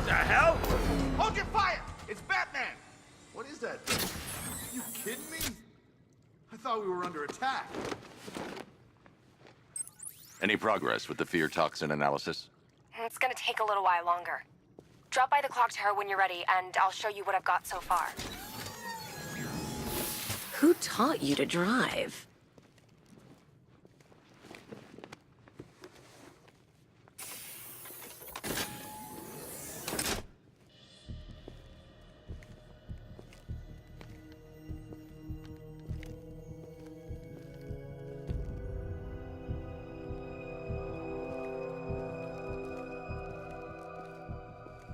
The hell? Hold your fire! It's Batman! What is that thing? You kidding me? I thought we were under attack. Any progress with the fear toxin analysis? It's gonna take a little while longer. Drop by the clock tower when you're ready, and I'll show you what I've got so far. Who taught you to drive?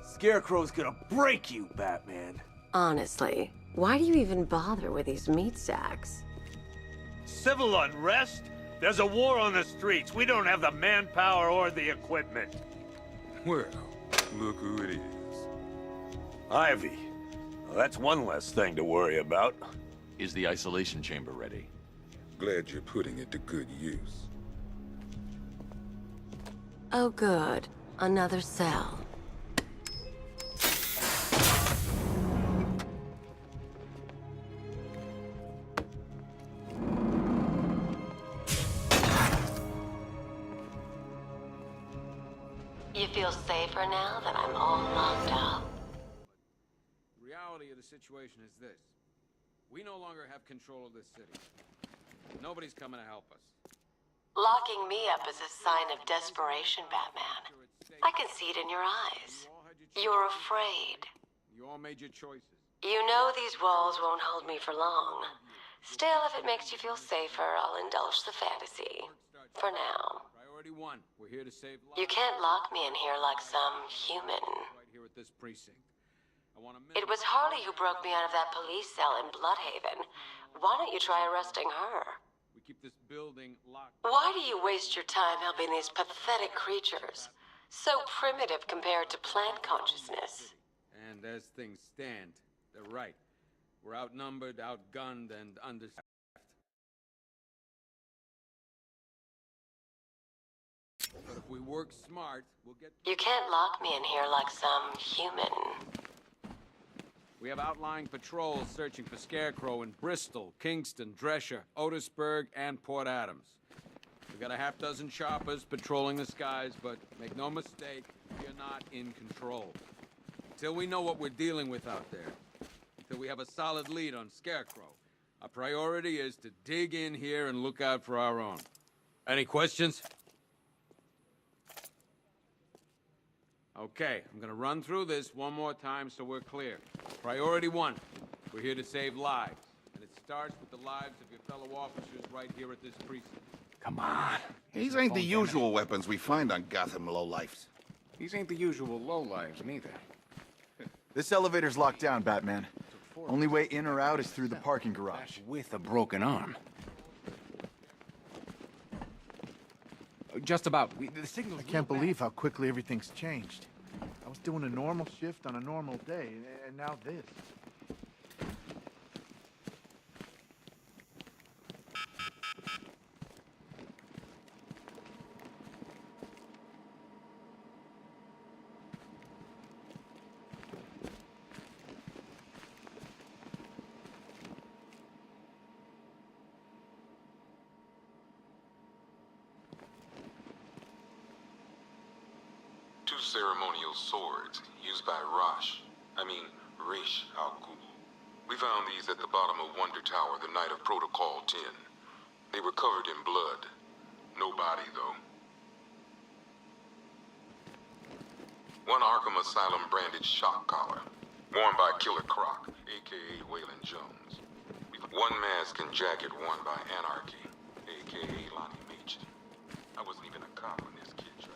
Scarecrow's gonna break you, Batman. Honestly, why do you even bother with these meat sacks? Civil unrest? There's a war on the streets. We don't have the manpower or the equipment. Well, look who it is. Ivy. Well, that's one less thing to worry about. Is the isolation chamber ready? Glad you're putting it to good use. Oh good, another cell. You feel safer now that I'm all locked up? The reality of the situation is this. We no longer have control of this city. Nobody's coming to help us. Locking me up is a sign of desperation, Batman. I can see it in your eyes. You're afraid. You all made your choices. You know these walls won't hold me for long. Still, if it makes you feel safer, I'll indulge the fantasy. For now. Priority one. We're here to save lives. You can't lock me in here like some human. Right here at this precinct. It was Harley who broke me out of that police cell in Bloodhaven. Why don't you try arresting her? We keep this building locked. Why do you waste your time helping these pathetic creatures? So primitive compared to plant consciousness. And as things stand, they're right. We're outnumbered, outgunned, and understaffed. But if we work smart, we'll get... You can't lock me in here like some human. We have outlying patrols searching for Scarecrow in Bristol, Kingston, Drescher, Otisburg, and Port Adams. We've got a half dozen choppers patrolling the skies, but make no mistake, we're not in control. Until we know what we're dealing with out there, until we have a solid lead on Scarecrow, our priority is to dig in here and look out for our own. Any questions? Okay, I'm gonna run through this one more time so we're clear. Priority one, we're here to save lives. And it starts with the lives of your fellow officers right here at this precinct. Come on. These ain't the usual weapons we find on Gotham lowlifes. These ain't the usual lowlives, neither. This elevator's locked down, Batman. Only way in or out is through the parking garage. With a broken arm. Just about. The signal's I can't believe how quickly everything's changed. I was doing a normal shift on a normal day, and now this. Two ceremonial swords used by Rish al-Ghul. We found these at the bottom of Wonder Tower the night of Protocol 10. They were covered in blood. No body, though. One Arkham Asylum branded shock collar, worn by Killer Croc, a.k.a. Waylon Jones. One mask and jacket worn by Anarchy, a.k.a. Lonnie Machin. I wasn't even a cop when this kid tried.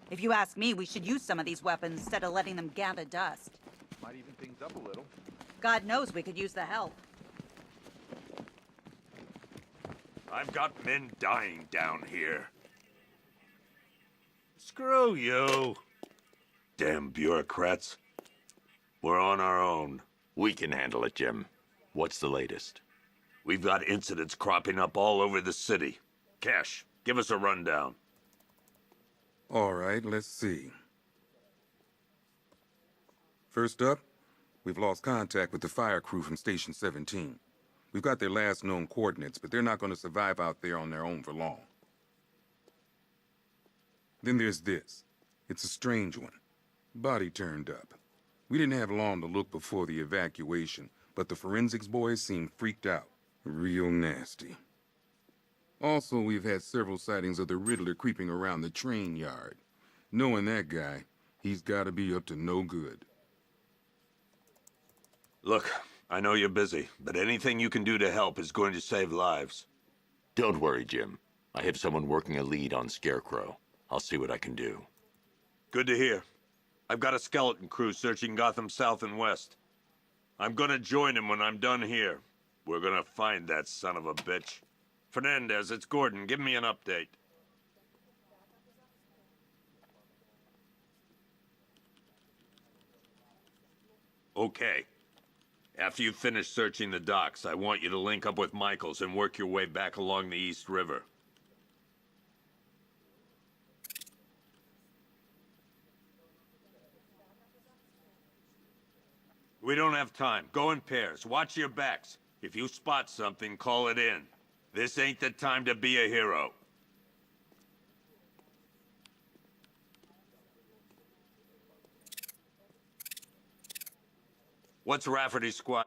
If you ask me, we should use some of these weapons instead of letting them gather dust. Might even things up a little. God knows we could use the help. I've got men dying down here. Screw you. Damn bureaucrats. We're on our own. We can handle it, Jim. What's the latest? We've got incidents cropping up all over the city. Cash, give us a rundown. All right, let's see. First up, we've lost contact with the fire crew from Station 17. We've got their last known coordinates, but they're not going to survive out there on their own for long. Then there's this. It's a strange one. Body turned up. We didn't have long to look before the evacuation, but the forensics boys seemed freaked out. Real nasty. Also, we've had several sightings of the Riddler creeping around the train yard. Knowing that guy, he's got to be up to no good. Look, I know you're busy, but anything you can do to help is going to save lives. Don't worry, Jim. I have someone working a lead on Scarecrow. I'll see what I can do. Good to hear. I've got a skeleton crew searching Gotham South and West. I'm gonna join him when I'm done here. We're gonna find that son of a bitch. Fernandez, it's Gordon. Give me an update. Okay. After you finish searching the docks, I want you to link up with Michaels and work your way back along the East River. We don't have time. Go in pairs. Watch your backs. If you spot something, call it in. This ain't the time to be a hero. What's Rafferty's squad?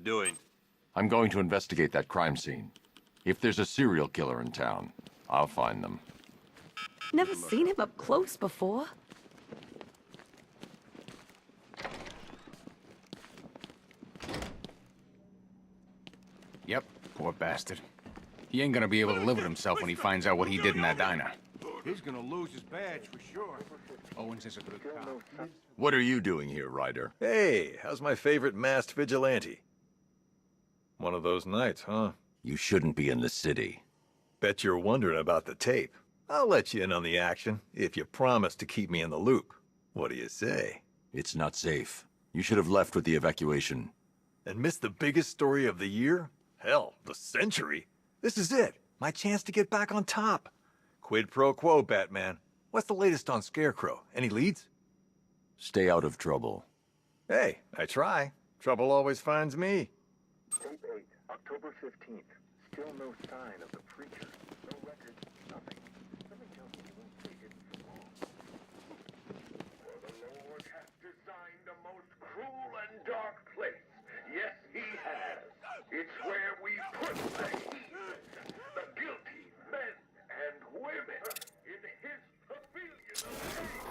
Doing? I'm going to investigate that crime scene. If there's a serial killer in town, I'll find them. Never seen him up close before. Yep, poor bastard. He ain't gonna be able to live with himself when he finds out what he did in that diner. He's gonna lose his badge for sure. Owens is a good cop. What are you doing here, Ryder? Hey, how's my favorite masked vigilante? One of those nights, huh? You shouldn't be in the city. Bet you're wondering about the tape. I'll let you in on the action if you promise to keep me in the loop. What do you say? It's not safe. You should have left with the evacuation. And missed the biggest story of the year? Hell, the century. This is it. My chance to get back on top. Quid pro quo, Batman. What's the latest on Scarecrow? Any leads? Stay out of trouble. Hey, I try. Trouble always finds me. Tape 8, October 15th. Still no sign of the preacher. No records, nothing. Something tells me he won't stay hidden for long. For the Lord hath designed a most cruel and dark place. Yes, he has. It's where we put the heathen, the guilty men and women in his pavilion of shame.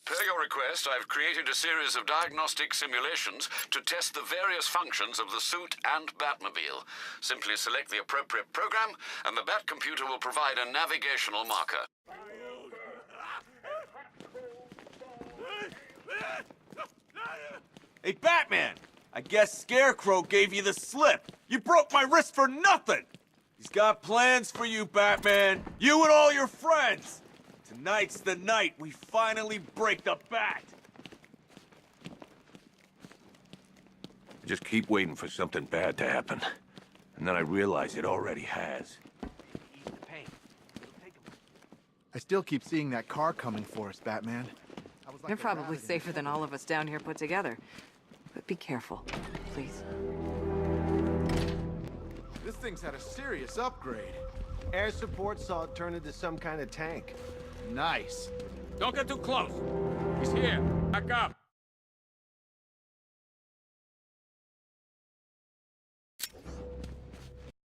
Per your request, I've created a series of diagnostic simulations to test the various functions of the suit and Batmobile. Simply select the appropriate program, and the Bat computer will provide a navigational marker. Hey, Batman! I guess Scarecrow gave you the slip. You broke my wrist for nothing! He's got plans for you, Batman. You and all your friends. Tonight's the night we finally break the Bat. I just keep waiting for something bad to happen. And then I realize it already has. I still keep seeing that car coming for us, Batman. They're probably safer than all of us down here put together. But be careful, please. This thing's had a serious upgrade. Air support saw it turn into some kind of tank. Nice. Don't get too close. He's here. Back up.